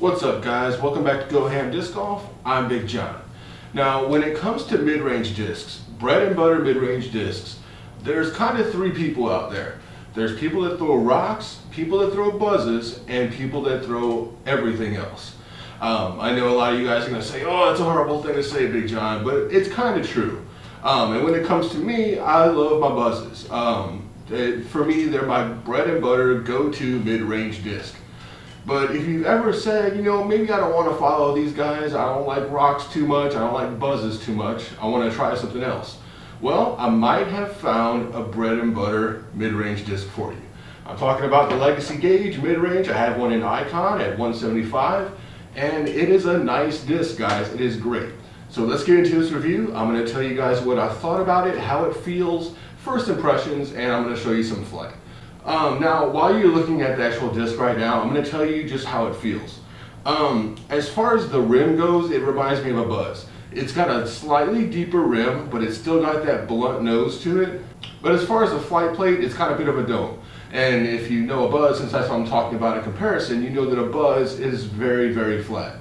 What's up guys, welcome back to GoHamDiscGolf. I'm Big John. Now when it comes to mid-range discs, bread and butter mid-range discs, there's kind of three people out there. There's people that throw rocks, people that throw buzzes, and people that throw everything else. I know a lot of you guys are going to say, oh, that's a horrible thing to say, Big John, but it's kind of true. And when it comes to me, I love my buzzes. For me, they're my bread and butter go-to mid-range disc. But if you've ever said, maybe I don't want to follow these guys, I don't like rocks too much, I don't like buzzes too much, I want to try something else. Well, I might have found a bread and butter mid-range disc for you. I'm talking about the Legacy Gauge mid-range. I have one in Icon at 175, and it is a nice disc, guys. It is great. So let's get into this review. I'm going to tell you guys what I thought about it, how it feels, first impressions, and I'm going to show you some flight. Now, while you're looking at the actual disc right now, I'm going to tell you just how it feels. As far as the rim goes, it reminds me of a buzz. It's got a slightly deeper rim, but it's still got that blunt nose to it. But as far as the flight plate, it's got a bit of a dome. And if you know a buzz, since that's what I'm talking about in comparison, you know that a buzz is very, very flat.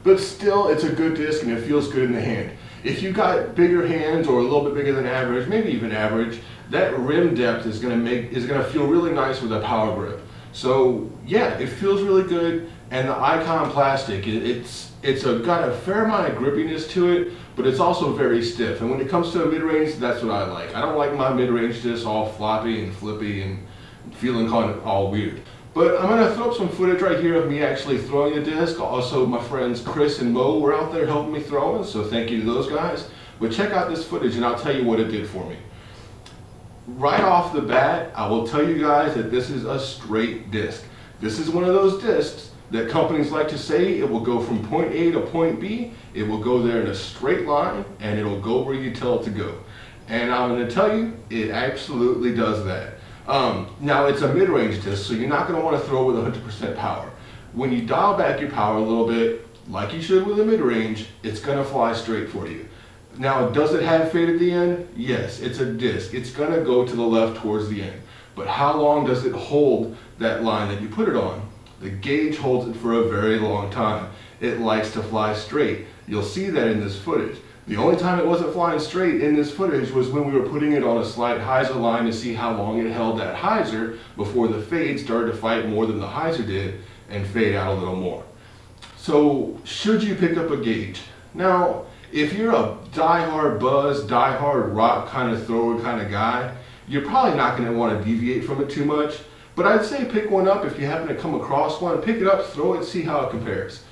But still, it's a good disc and it feels good in the hand. If you've got bigger hands or a little bit bigger than average, maybe even average, that rim depth is gonna feel really nice with a power grip. So yeah, it feels really good, and the Icon plastic, it's got a fair amount of grippiness to it, but it's also very stiff. And when it comes to a mid-range, that's what I like. I don't like my mid-range discs all floppy and flippy and feeling kind of all weird. But I'm gonna throw up some footage right here of me actually throwing the disc. Also, my friends Chris and Mo were out there helping me throw it, so thank you to those guys. But check out this footage and I'll tell you what it did for me. Right off the bat, I will tell you guys that this is a straight disc. This is one of those discs that companies like to say it will go from point A to point B, it will go there in a straight line, and it'll go where you tell it to go. And I'm going to tell you, it absolutely does that. Now it's a mid-range disc, so you're not going to want to throw with 100% power. When you dial back your power a little bit, like you should with a mid-range, it's going to fly straight for you. Now, does it have fade at the end? Yes, it's a disc. It's going to go to the left towards the end. But how long does it hold that line that you put it on? The gauge holds it for a very long time. It likes to fly straight. You'll see that in this footage. The only time it wasn't flying straight in this footage was when we were putting it on a slight hyzer line to see how long it held that hyzer before the fade started to fight more than the hyzer did and fade out a little more. So, should you pick up a gauge? Now, if you're a die-hard buzz, die-hard rock kind of thrower kind of guy, you're probably not going to want to deviate from it too much. But I'd say pick one up if you happen to come across one. Pick it up, throw it, see how it compares.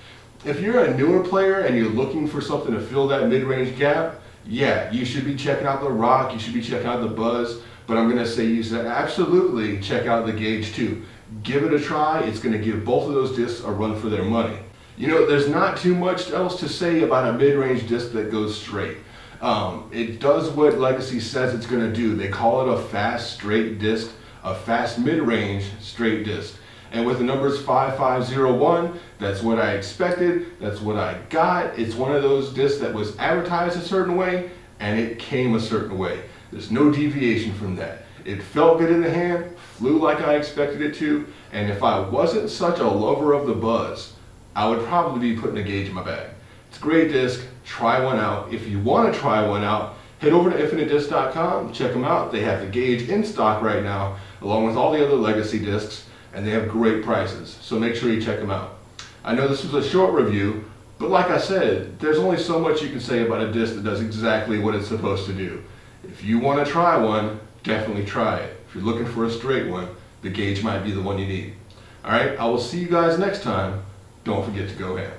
If you're a newer player and you're looking for something to fill that mid-range gap, yeah, you should be checking out the rock, you should be checking out the buzz, but I'm going to say you should absolutely check out the gauge too. Give it a try. It's going to give both of those discs a run for their money. There's not too much else to say about a mid-range disc that goes straight. It does what Legacy says it's going to do. They call it a fast straight disc, a fast mid-range straight disc. And with the numbers 5501, that's what I expected, that's what I got. It's one of those discs that was advertised a certain way, and it came a certain way. There's no deviation from that. It felt good in the hand, flew like I expected it to, and if I wasn't such a lover of the buzz, I would probably be putting a gauge in my bag. It's a great disc, try one out. If you want to try one out, head over to infinitedisc.com, check them out. They have the gauge in stock right now, along with all the other Legacy discs, and they have great prices, so make sure you check them out. I know this was a short review, but like I said, there's only so much you can say about a disc that does exactly what it's supposed to do. If you want to try one, definitely try it. If you're looking for a straight one, the gauge might be the one you need. Alright, I will see you guys next time. Don't forget to go ham.